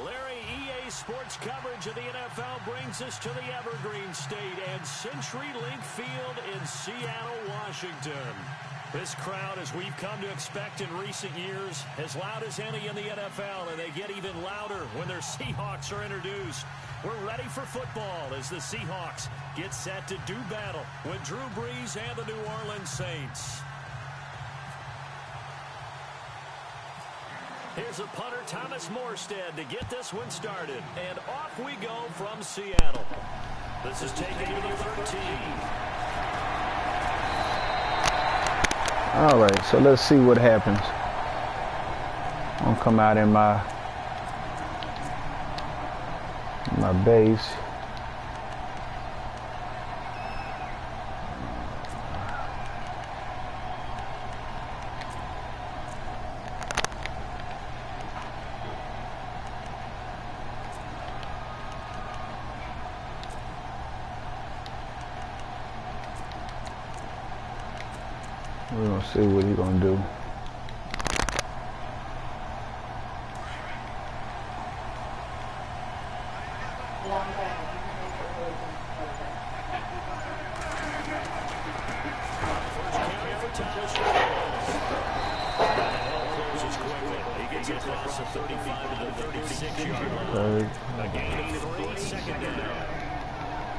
Larry, EA Sports coverage of the NFL brings us to the Evergreen State and CenturyLink Field in Seattle, Washington. This crowd, as we've come to expect in recent years, as loud as any in the NFL, and they get even louder when their Seahawks are introduced. We're ready for football as the Seahawks get set to do battle with Drew Brees and the New Orleans Saints. Here's a punter, Thomas Morstead, to get this one started. And off we go from Seattle. This is taken to the 13. All right, so let's see what happens. I'm going to come out in my base. We're going to see what he's going to do.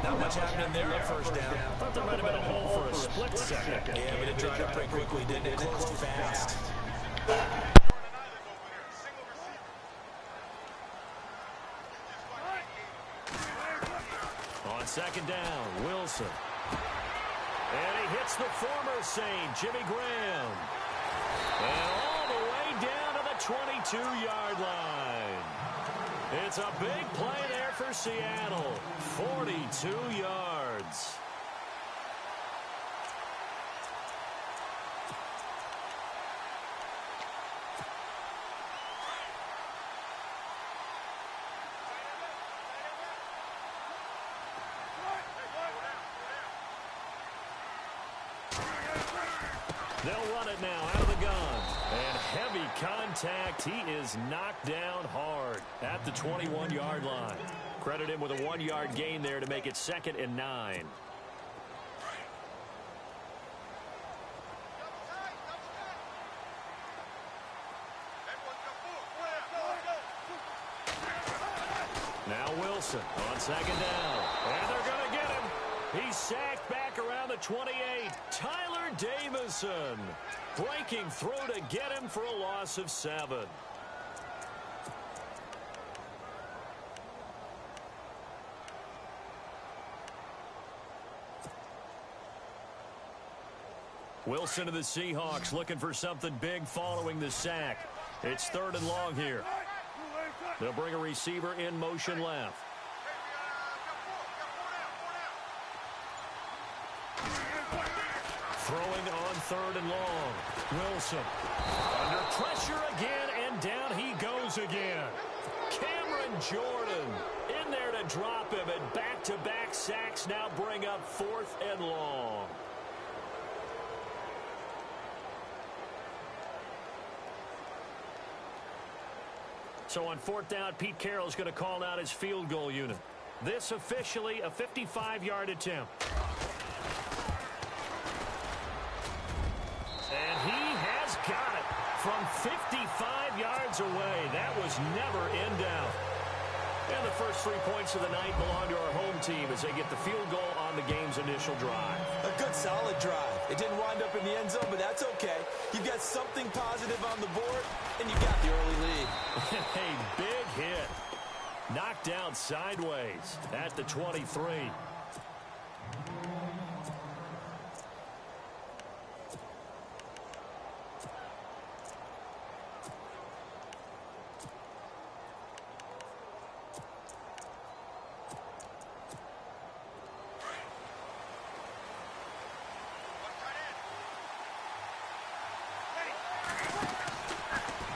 Not much happening there at first down. Thought there might have been a hole for a split second. Yeah, but it dried up pretty quickly, didn't it? It closed fast. On second down, Wilson. And he hits the former Saint, Jimmy Graham. And all the way down to the 22-yard line. It's a big play there for Seattle. 42 yards. They'll run it now out of the gun. And heavy contact. He is knocked down hard at the 21-yard line. Credit him with a 1-yard gain there to make it 2nd and 9. Now Wilson on second down. And they're going to get him. He's sacked back around the 28. Tyler Davison breaking through to get him for a loss of 7. Wilson of the Seahawks looking for something big following the sack. It's 3rd and long here. They'll bring a receiver in motion left. Throwing on 3rd and long. Wilson under pressure again, and down he goes again. Cameron Jordan in there to drop him, and back-to-back sacks now bring up 4th and long. So on 4th down, Pete Carroll's going to call out his field goal unit. This officially a 55-yard attempt. And he has got it from 55 yards away. That was never in doubt. And the first 3 points of the night belong to our home team as they get the field goal on the game's initial drive. A good, solid drive. It didn't wind up in the end zone, but that's okay. You've got something positive on the board, and you got the early lead. A big hit. Knocked down sideways at the 23.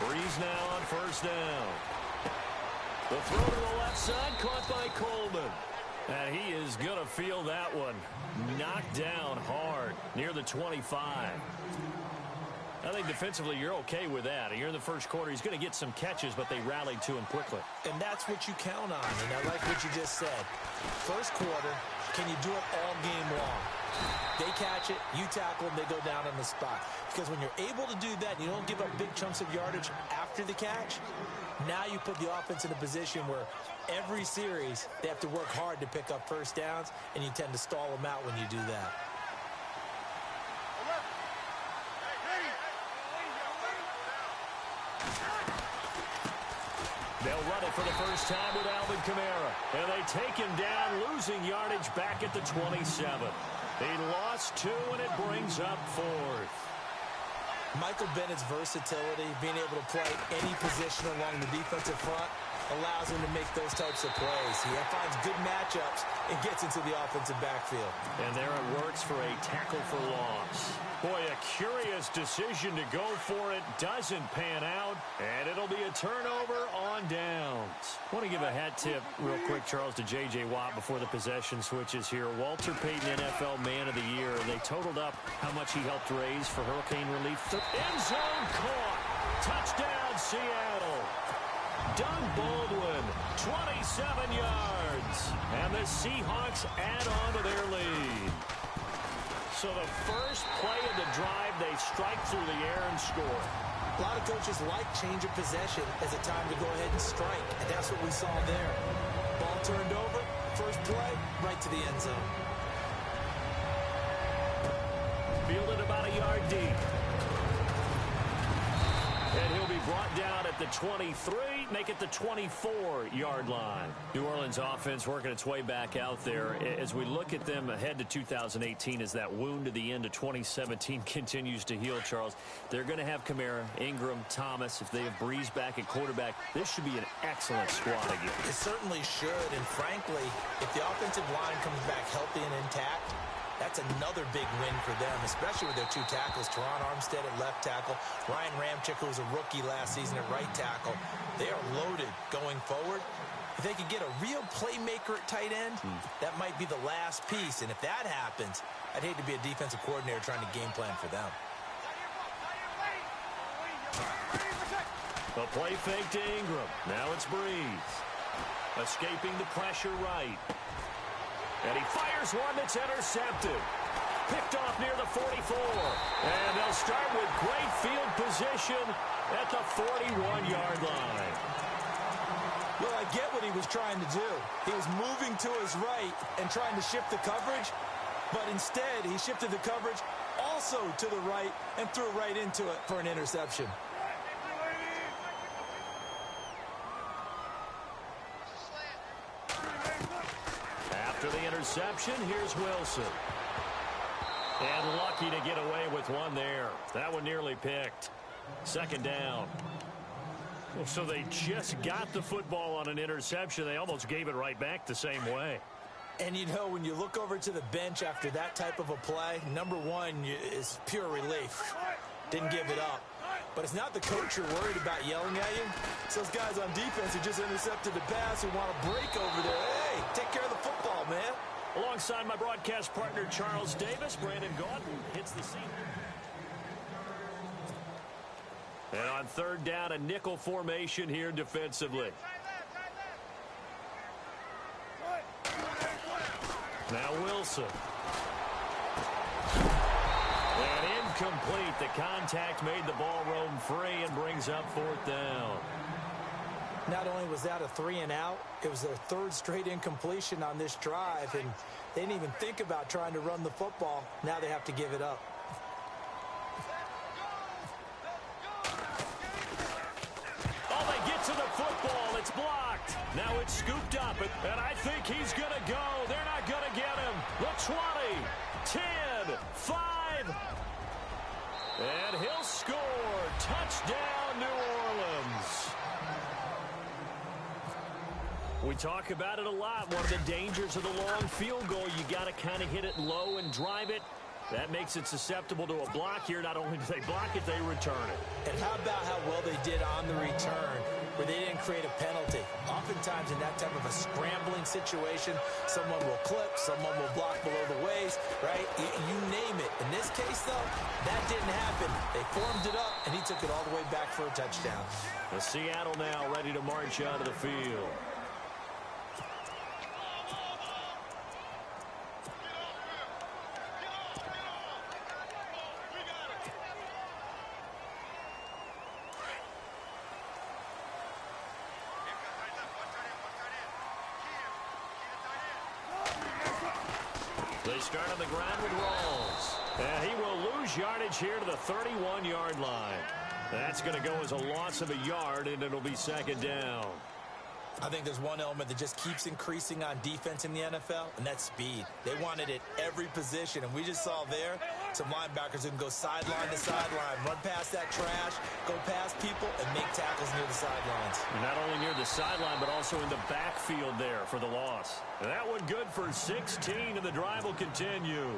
Brees now on 1st down. The throw to the left side, caught by Coleman. And he is going to feel that one. Knocked down hard near the 25. I think defensively you're okay with that. You're in the first quarter. He's going to get some catches, but they rallied to him quickly. And that's what you count on. And I like what you just said. First quarter, can you do it all game long? They catch it, you tackle them, they go down on the spot. Because when you're able to do that and you don't give up big chunks of yardage after the catch, now you put the offense in a position where every series they have to work hard to pick up first downs, and you tend to stall them out when you do that. They'll run it for the first time with Alvin Kamara. And they take him down, losing yardage back at the 27. He lost 2, and it brings up 4th. Michael Bennett's versatility, being able to play any position along the defensive front, allows him to make those types of plays. He finds good matchups and gets into the offensive backfield. And there it works for a tackle for loss. Boy, a curious decision to go for it. Doesn't pan out, and it'll be a turnover on downs. I want to give a hat tip real quick, Charles, to J.J. Watt before the possession switches here. Walter Payton, NFL Man of the Year. They totaled up how much he helped raise for hurricane relief. End zone caught. Touchdown, Seattle. Doug Baldwin, 27 yards. And the Seahawks add on to their lead. So the first play of the drive, they strike through the air and score. A lot of coaches like change of possession as a time to go ahead and strike, and that's what we saw there. Ball turned over, first play, right to the end zone. Fielded about a yard deep. And he'll be brought down at the 23, make it the 24-yard line. New Orleans offense working its way back out there. As we look at them ahead to 2018, as that wound to the end of 2017 continues to heal, Charles, they're going to have Kamara, Ingram, Thomas. If they have Breeze back at quarterback, this should be an excellent squad again. It certainly should, and frankly, if the offensive line comes back healthy and intact, that's another big win for them, especially with their 2 tackles. Teron Armstead at left tackle, Ryan Ramczyk, who was a rookie last season at right tackle. They are loaded going forward. If they could get a real playmaker at tight end, that might be the last piece. And if that happens, I'd hate to be a defensive coordinator trying to game plan for them. A play fake to Ingram. Now it's Breeze. Escaping the pressure right. And he fires one that's intercepted. Picked off near the 44. And they'll start with great field position at the 41-yard line. Well, I get what he was trying to do. He was moving to his right and trying to shift the coverage. But instead, he shifted the coverage also to the right and threw right into it for an interception. After the interception, here's Wilson. And lucky to get away with one there. That one nearly picked. Second down. Well, so they just got the football on an interception. They almost gave it right back the same way. And, you know, when you look over to the bench after that type of a play, number one is pure relief. Didn't give it up. But it's not the coach you're worried about yelling at you. It's those guys on defense who just intercepted the pass who want to break over there. Hey, take care of the football, man. Alongside my broadcast partner, Charles Davis, Brandon Gaudin hits the scene. And on third down, a nickel formation here defensively. Now Wilson. And incomplete. The contact made the ball roam free and brings up fourth down. Not only was that a 3-and-out, it was their third straight incompletion on this drive, and they didn't even think about trying to run the football. Now they have to give it up. Oh, they get to the football. It's blocked. Now it's scooped up, and I think he's going to go. They're not going to get him. The 20, 10, 5. And he'll score. Touchdown, New Orleans. We talk about it a lot. One of the dangers of the long field goal, you got to kind of hit it low and drive it. That makes it susceptible to a block here. Not only do they block it, they return it. And how about how well they did on the return, where they didn't create a penalty? Often sometimes in that type of a scrambling situation, someone will clip, someone will block below the waist, right? You name it. In this case, though, that didn't happen. They formed it up, and he took it all the way back for a touchdown. The Seattle now ready to march out of the field. They start on the ground with Rawls. And he will lose yardage here to the 31-yard line. That's going to go as a loss of a yard, and it'll be second down. I think there's one element that just keeps increasing on defense in the NFL, and that's speed. They want it at every position, and we just saw there some linebackers who can go sideline to sideline, run past that trash, go past people, and make tackles near the sidelines. Not only near the sideline, but also in the backfield there for the loss. That one good for 16, and the drive will continue.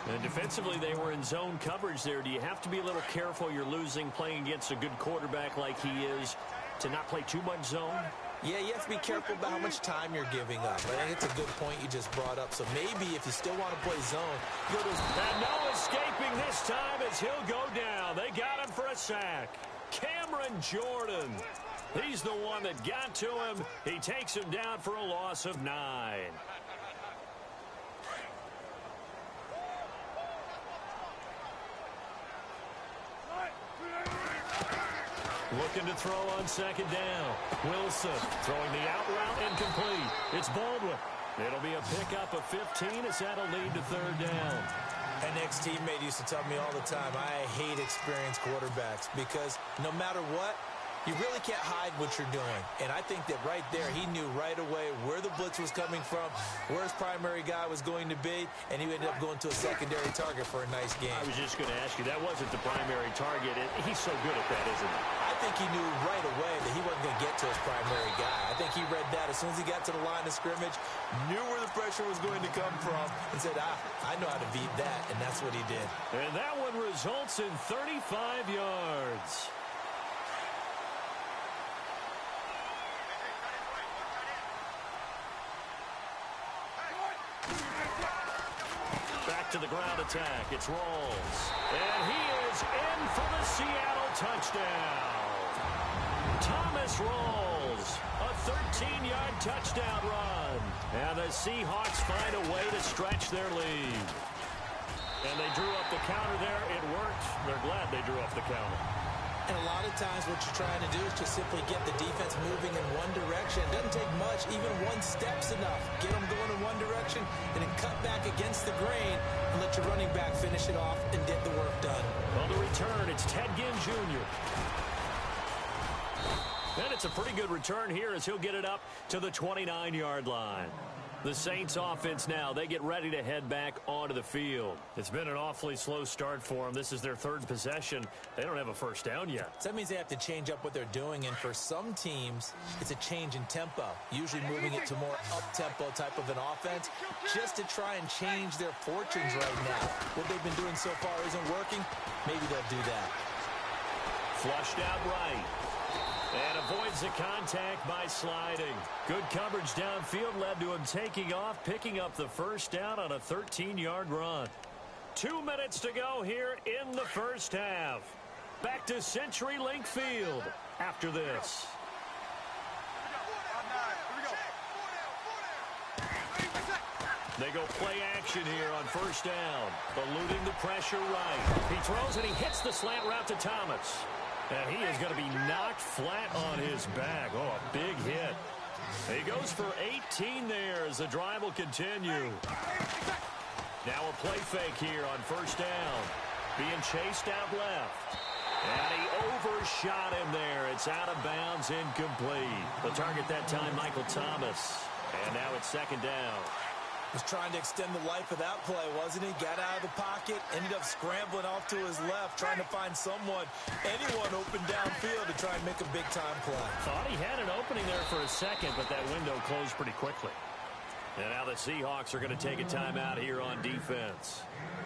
And defensively, they were in zone coverage there. Do you have to be a little careful you're losing playing against a good quarterback like he is to not play too much zone? Yeah, you have to be careful about how much time you're giving up. I think it's a good point you just brought up. So maybe if you still want to play zone, go to... And no escaping this time as he'll go down. They got him for a sack. Cameron Jordan. He's the one that got to him. He takes him down for a loss of 9. Looking to throw on second down. Wilson throwing the out route incomplete. It's Baldwin. It'll be a pickup of 15 as that'll lead to third down. An ex-teammate used to tell me all the time, I hate experienced quarterbacks because no matter what, you really can't hide what you're doing. And I think that right there, he knew right away where the blitz was coming from, where his primary guy was going to be, and he ended up going to a secondary target for a nice game. I was just going to ask you, that wasn't the primary target. He's so good at that, isn't he? I think he knew right away that he wasn't going to get to his primary guy. I think he read that as soon as he got to the line of scrimmage, knew where the pressure was going to come from, and said, I know how to beat that, and that's what he did. And that one results in 35 yards. Back to the ground attack. It's Rawls. And he is in for the Seattle touchdown. Thomas Rawls, a 13-yard touchdown run. And the Seahawks find a way to stretch their lead. And they drew up the counter there. It worked. They're glad they drew up the counter. And a lot of times what you're trying to do is just simply get the defense moving in one direction. It doesn't take much. Even one step's enough. Get them going in one direction and then cut back against the grain and let your running back finish it off and get the work done. On the return, it's Ted Ginn Jr. And it's a pretty good return here as he'll get it up to the 29-yard line. The Saints offense now, they get ready to head back onto the field. It's been an awfully slow start for them. This is their third possession. They don't have a first down yet. So that means they have to change up what they're doing, and for some teams, it's a change in tempo, usually moving it to more up-tempo type of an offense, just to try and change their fortunes right now. What they've been doing so far isn't working. Maybe they'll do that. Flushed out right. And avoids the contact by sliding. Good coverage downfield led to him taking off, picking up the first down on a 13-yard run. 2 minutes to go here in the first half. Back to CenturyLink Field after this. They go play action here on first down. Eluding the pressure right. He throws and he hits the slant route to Thomas. And he is going to be knocked flat on his back. Oh, a big hit. He goes for 18 there as the drive will continue. Now a play fake here on first down. Being chased out left. And he overshot him there. It's out of bounds, incomplete. The target that time, Michael Thomas. And now it's second down. Was trying to extend the life of that play, wasn't he? Got out of the pocket, ended up scrambling off to his left, trying to find anyone open downfield to try and make a big-time play. Thought he had an opening there for a second, but that window closed pretty quickly. And now the Seahawks are going to take a timeout here on defense.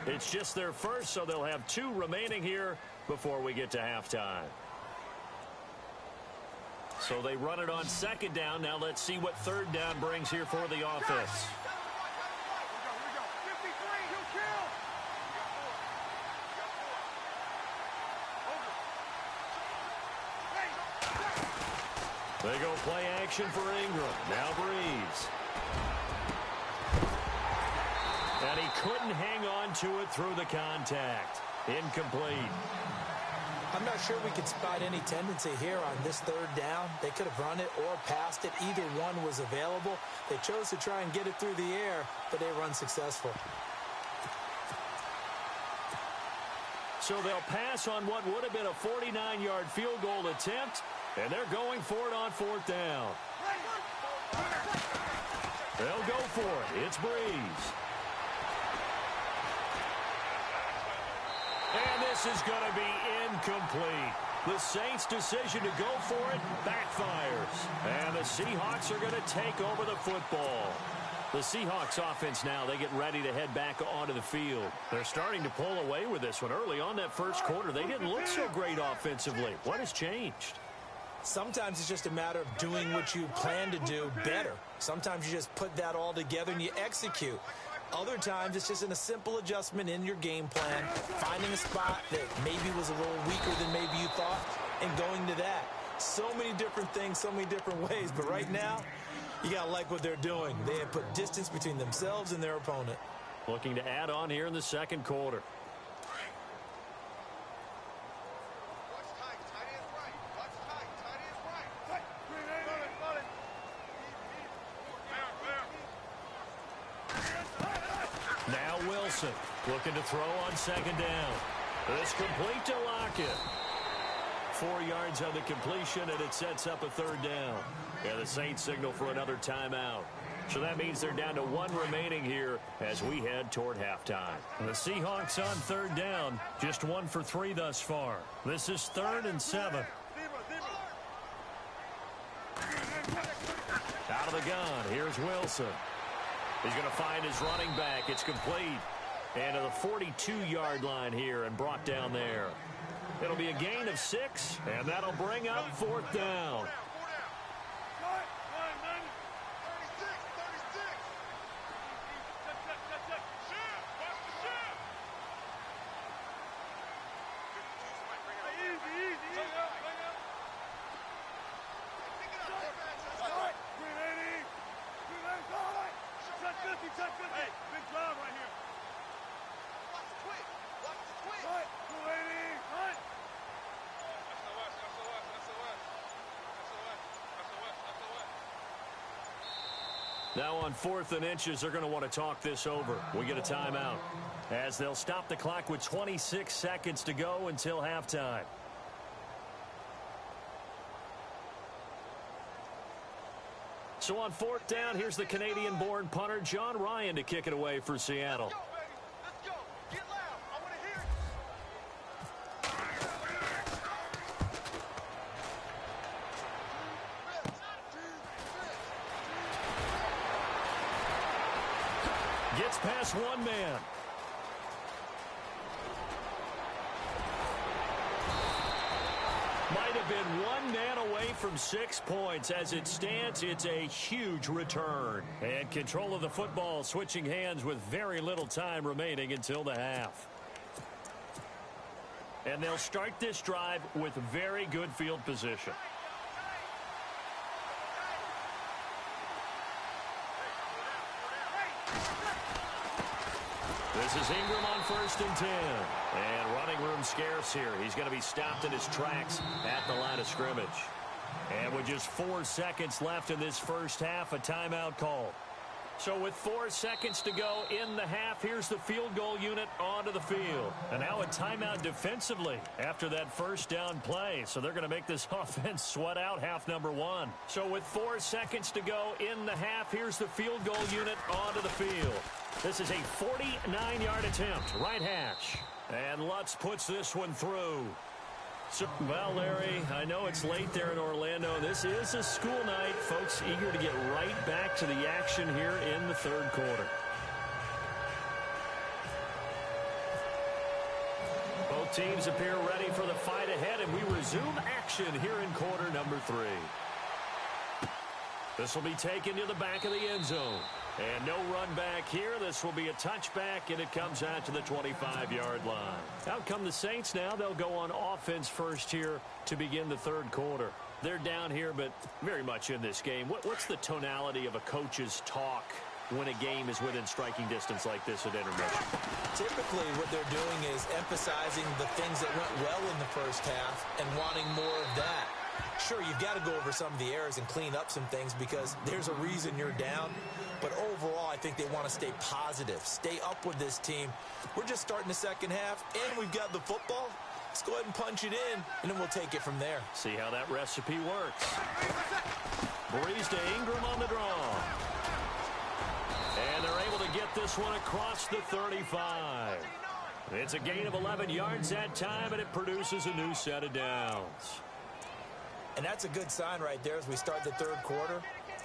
It's just their first, so they'll have 2 remaining here before we get to halftime. So they run it on second down. Now let's see what third down brings here for the offense. They go play action for Ingram. Now Breeze. And he couldn't hang on to it through the contact. Incomplete. I'm not sure we could spot any tendency here on this third down. They could have run it or passed it. Either one was available. They chose to try and get it through the air, but they were unsuccessful. So they'll pass on what would have been a 49-yard field goal attempt, and they're going for it on fourth down. They'll go for it. It's Breeze. And this is going to be incomplete. The Saints' decision to go for it backfires. And the Seahawks are going to take over the football. The Seahawks offense now, they get ready to head back onto the field. They're starting to pull away with this one. Early on that first quarter, they didn't look so great offensively. What has changed? Sometimes it's just a matter of doing what you plan to do better. Sometimes you just put that all together and you execute. Other times it's just in a simple adjustment in your game plan, finding a spot that maybe was a little weaker than maybe you thought, and going to that. So many different things, so many different ways, but right now, you got to like what they're doing. They have put distance between themselves and their opponent. Looking to add on here in the second quarter. Now Wilson looking to throw on second down. It's complete to Lockett. 4 yards on the completion, and it sets up a third down. And the Saints signal for another timeout. So that means they're down to 1 remaining here as we head toward halftime. The Seahawks on third down, just 1 for 3 thus far. This is 3rd and 7. Out of the gun, here's Wilson. He's going to find his running back. It's complete. And to the 42-yard line here and brought down there. It'll be a gain of 6, and that'll bring up 4th down. Now on 4th and inches, they're going to want to talk this over. We get a timeout as they'll stop the clock with 26 seconds to go until halftime. So on 4th down, here's the Canadian-born punter John Ryan to kick it away for Seattle. Let's go. Get loud. I want to hear it. Gets past one man. Might have been one man away from 6 points. As it stands, it's a huge return. And control of the football switching hands with very little time remaining until the half. And they'll start this drive with very good field position. This is Ingram on 1st and 10. And running room scarce here. He's going to be stopped in his tracks at the line of scrimmage. And with just 4 seconds left in this first half, a timeout call. So with 4 seconds to go in the half, here's the field goal unit onto the field. And now a timeout defensively after that first down play. So they're going to make this offense sweat out half number 1. So with 4 seconds to go in the half, here's the field goal unit onto the field. This is a 49-yard attempt, right hash. And Lutz puts this one through. So, well, Larry, I know it's late there in Orlando. This is a school night. Folks eager to get right back to the action here in the third quarter. Both teams appear ready for the fight ahead, and we resume action here in quarter number 3. This will be taken to the back of the end zone. And no run back here. This will be a touchback, and it comes out to the 25-yard line. Out come the Saints now. They'll go on offense first here to begin the third quarter. They're down here, but very much in this game. What's the tonality of a coach's talk when a game is within striking distance like this at intermission? Typically, what they're doing is emphasizing the things that went well in the first half and wanting more of that. Sure, you've got to go over some of the errors and clean up some things because there's a reason you're down. But overall, I think they want to stay positive, stay up with this team. We're just starting the second half, and we've got the football. Let's go ahead and punch it in, and then we'll take it from there. See how that recipe works. Breeze to Ingram on the draw. And they're able to get this one across the 35. It's a gain of 11 yards that time, and it produces a new set of downs. And that's a good sign right there as we start the third quarter.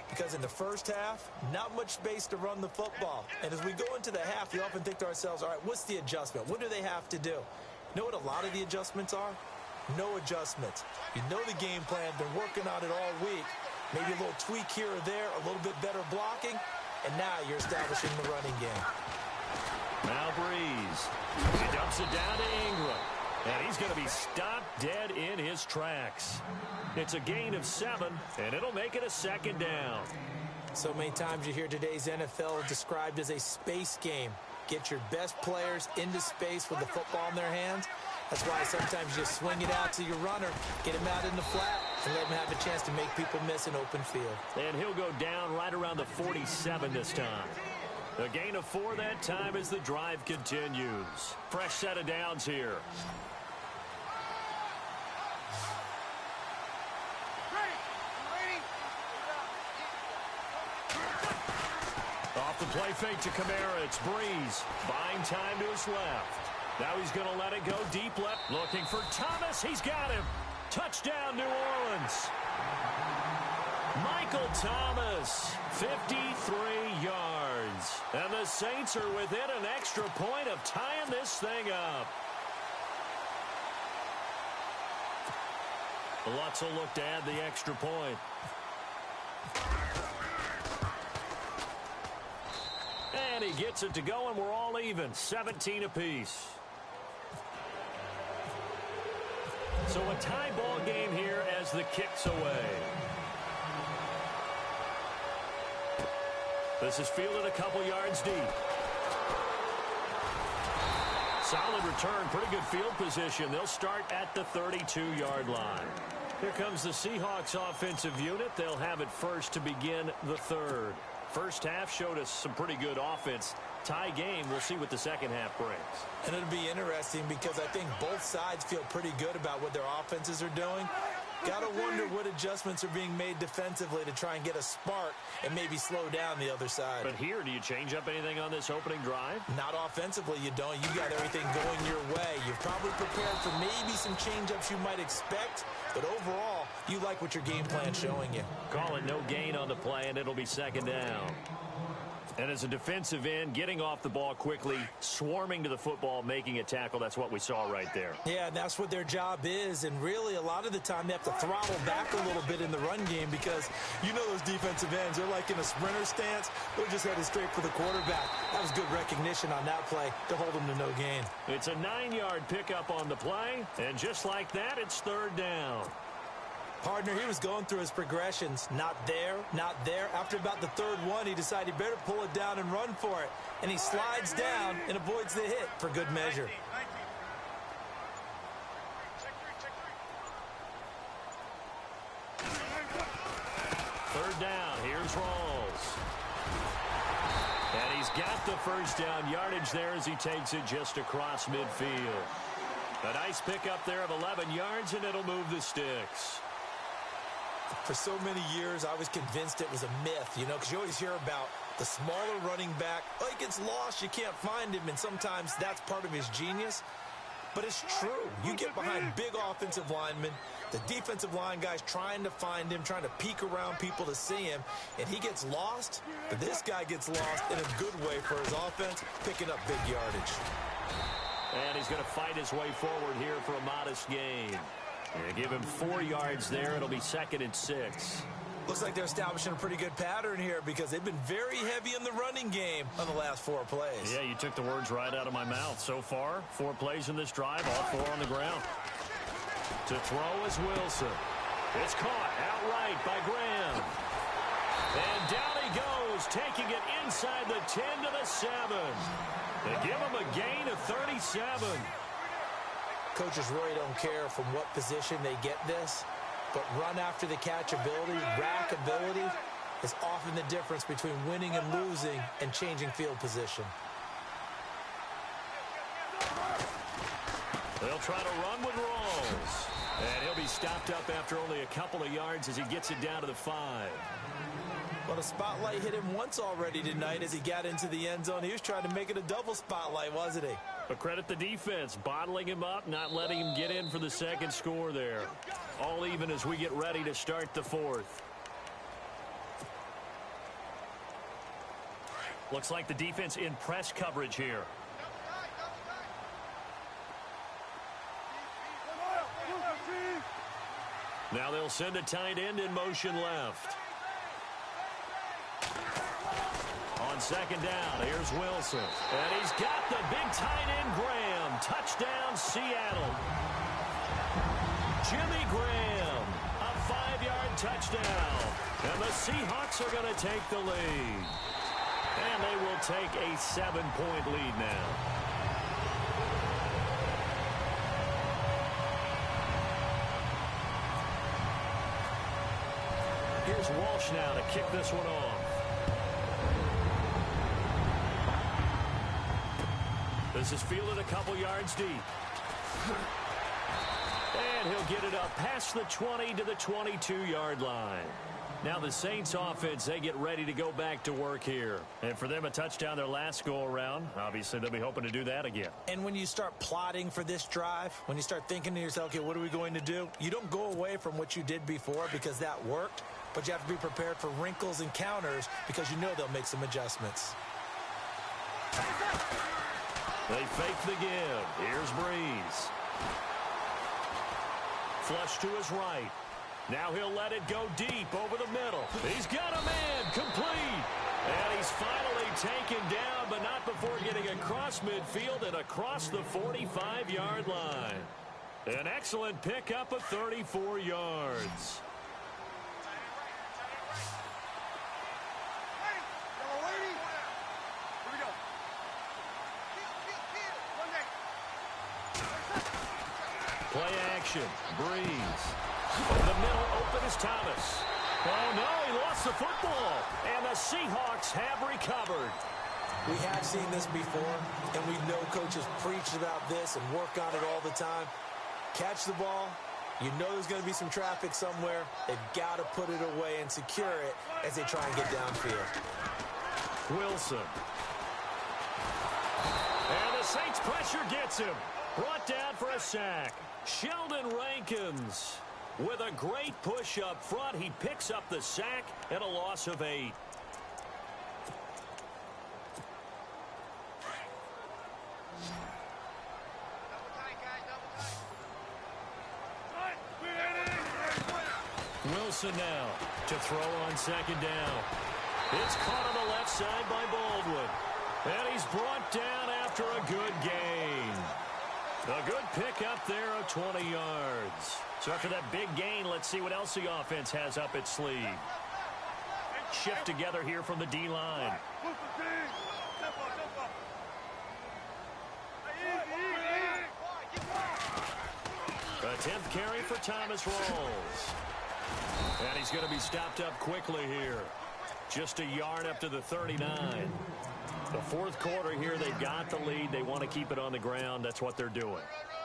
Because in the first half, not much space to run the football. And as we go into the half, we often think to ourselves, all right, what's the adjustment? What do they have to do? You know what a lot of the adjustments are? No adjustments. You know the game plan. Been working on it all week. Maybe a little tweak here or there, a little bit better blocking. And now you're establishing the running game. Now Breeze. He dumps it down to Ingram. And he's going to be stopped dead in his tracks. It's a gain of 7, and it'll make it a second down. So many times you hear today's NFL described as a space game. Get your best players into space with the football in their hands. That's why sometimes you just swing it out to your runner, get him out in the flat, and let him have a chance to make people miss an open field. And he'll go down right around the 47 this time. A gain of 4 that time as the drive continues. Fresh set of downs here. Off the play fake to Kamara. It's Breeze. Buying time to his left. Now he's going to let it go deep left. Looking for Thomas. He's got him. Touchdown, New Orleans. Michael Thomas, 53 yards. And the Saints are within an extra point of tying this thing up. Lutz will look to add the extra point. And he gets it to go, and we're all even, 17 apiece. So a tie ball game here as the kick's away. This is fielded a couple yards deep. Solid return, pretty good field position. They'll start at the 32-yard line. Here comes the Seahawks offensive unit. They'll have it first to begin the third. First half showed us some pretty good offense. Tie game, we'll see what the second half brings. And it'll be interesting because I think both sides feel pretty good about what their offenses are doing. Got to wonder what adjustments are being made defensively to try and get a spark and maybe slow down the other side. But here, do you change up anything on this opening drive? Not offensively, you don't. You got everything going your way. You've probably prepared for maybe some change-ups you might expect, but overall, you like what your game plan's showing you. Call it no gain on the play, and it'll be second down. And as a defensive end, getting off the ball quickly, swarming to the football, making a tackle, that's what we saw right there. Yeah, and that's what their job is. And really, a lot of the time, they have to throttle back a little bit in the run game because you know those defensive ends, they're like in a sprinter stance. They're just headed straight for the quarterback. That was good recognition on that play to hold them to no gain. It's a 9-yard pickup on the play, and just like that, it's third down. Partner, he was going through his progressions. Not there, not there. After about the third one, he decided he better pull it down and run for it. And he slides down and avoids the hit for good measure. Third down, here's Rawls. And he's got the first down yardage there as he takes it just across midfield. A nice pickup there of 11 yards, and it'll move the sticks. For so many years, I was convinced it was a myth, you know, because you always hear about the smaller running back. Oh, he gets lost, you can't find him, and sometimes that's part of his genius. But it's true. You get behind big offensive linemen, the defensive line guys trying to find him, trying to peek around people to see him, and he gets lost. But this guy gets lost in a good way for his offense, picking up big yardage. And he's going to fight his way forward here for a modest gain. Give him 4 yards there. It'll be 2nd and 6. Looks like they're establishing a pretty good pattern here because they've been very heavy in the running game on the last 4 plays. Yeah, you took the words right out of my mouth. So far, 4 plays in this drive, all 4 on the ground. To throw is Wilson. It's caught outright by Graham. And down he goes, taking it inside the 10 to the 7. They give him a gain of 37. Coaches really don't care from what position they get this, but run after the catch ability, rack ability, is often the difference between winning and losing and changing field position. They'll try to run with Rawls. And he'll be stopped up after only a couple of yards as he gets it down to the 5. Well, the spotlight hit him once already tonight as he got into the end zone. He was trying to make it a double spotlight, wasn't he? But credit the defense, bottling him up, not letting him get in for the second score there. All even as we get ready to start the 4th. Looks like the defense in press coverage here. Now they'll send a tight end in motion left. On second down, here's Wilson. And he's got the big tight end, Graham. Touchdown, Seattle. Jimmy Graham, a 5-yard touchdown. And the Seahawks are going to take the lead. And they will take a 7-point lead now. Here's Walsh now to kick this one off. This is fielded a couple yards deep. And he'll get it up past the 20 to the 22-yard line. Now the Saints offense, they get ready to go back to work here. And for them, a touchdown their last go-around. Obviously, they'll be hoping to do that again. And when you start plotting for this drive, when you start thinking to yourself, okay, what are we going to do? You don't go away from what you did before because that worked. But you have to be prepared for wrinkles and counters because you know they'll make some adjustments. They fake the give. Here's Breeze. Flush to his right. Now he'll let it go deep over the middle. He's got a man complete. And he's finally taken down, but not before getting across midfield and across the 45-yard line. An excellent pickup of 34 yards. Play action. Breeze. Over the middle, open is Thomas. Oh, no, he lost the football. And the Seahawks have recovered. We have seen this before, and we know coaches preach about this and work on it all the time. Catch the ball. You know there's going to be some traffic somewhere. They've got to put it away and secure it as they try and get downfield. Wilson. And the Saints pressure gets him. Brought down for a sack. Sheldon Rankins with a great push up front. He picks up the sack and a loss of 8. Wilson now to throw on second down. It's caught on the left side by Baldwin. And he's brought down after a good gain. A good pickup there of 20 yards. So after that big gain, let's see what else the offense has up its sleeve. Shift together here from the D-line. A 10th carry for Thomas Rawls. And he's going to be stopped up quickly here. Just a yard up to the 39. The fourth quarter here, they've got the lead. They want to keep it on the ground. That's what they're doing.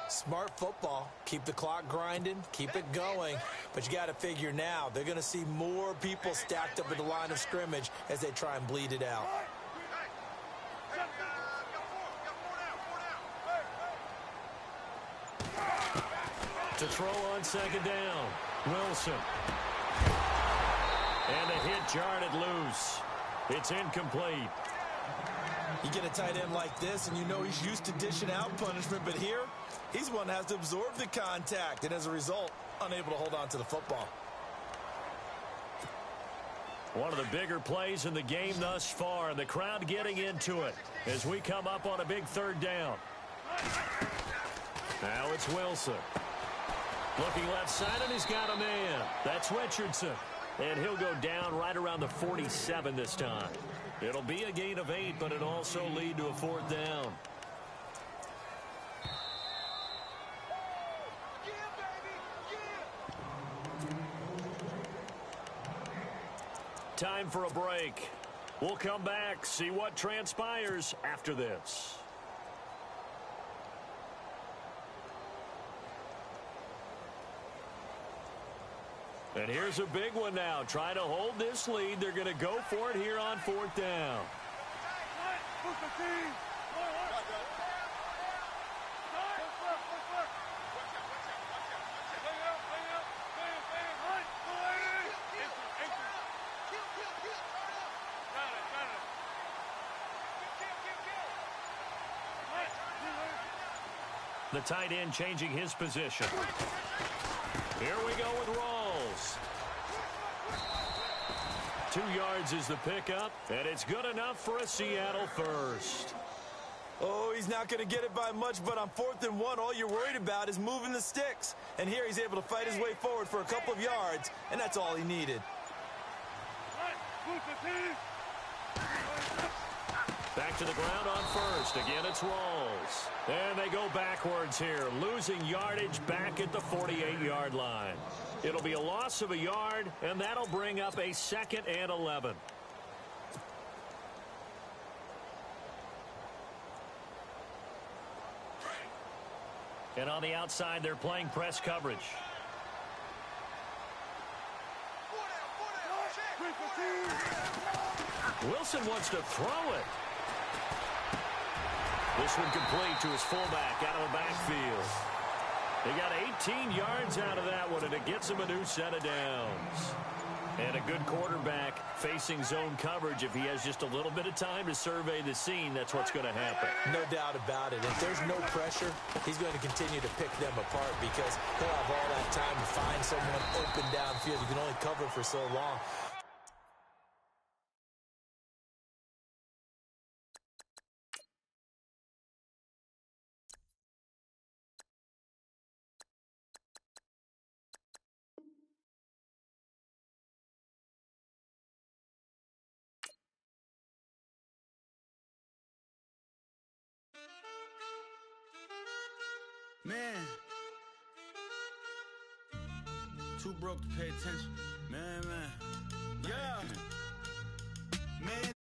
Smart football. Keep the clock grinding. Keep it going. But you got to figure now, they're going to see more people stacked up at the line of scrimmage as they try and bleed it out. To throw on second down, Wilson. And the hit jarred it loose. It's incomplete. You get a tight end like this, and you know he's used to dishing out punishment, but here, he's one that has to absorb the contact, and as a result, unable to hold on to the football. One of the bigger plays in the game thus far, and the crowd getting into it as we come up on a big third down. Now it's Wilson. Looking left side, and he's got a man. That's Richardson. And he'll go down right around the 47 this time. It'll be a gain of 8, but it'll also lead to a fourth down. Time for a break. We'll come back, see what transpires after this. And here's a big one now. Trying to hold this lead. They're going to go for it here on fourth down. The tight end changing his position. Here we go with Rawls. 2 yards is the pickup, and it's good enough for a Seattle first. Oh, he's not going to get it by much, but on 4th and 1, all you're worried about is moving the sticks. And here he's able to fight his way forward for a couple of yards, and that's all he needed. Back to the ground on first. Again, it's Rawls. And they go backwards here, losing yardage back at the 48-yard line. It'll be a loss of a yard, and that'll bring up a 2nd and 11. And on the outside, they're playing press coverage. Wilson wants to throw it. This one complete to his fullback out of the backfield. They got 18 yards out of that one, and it gets him a new set of downs. And a good quarterback facing zone coverage. If he has just a little bit of time to survey the scene, that's what's going to happen. No doubt about it. If there's no pressure, he's going to continue to pick them apart because he'll have all that time to find someone open downfield. You can only cover for so long. Man, too broke to pay attention. Man, yeah. Man.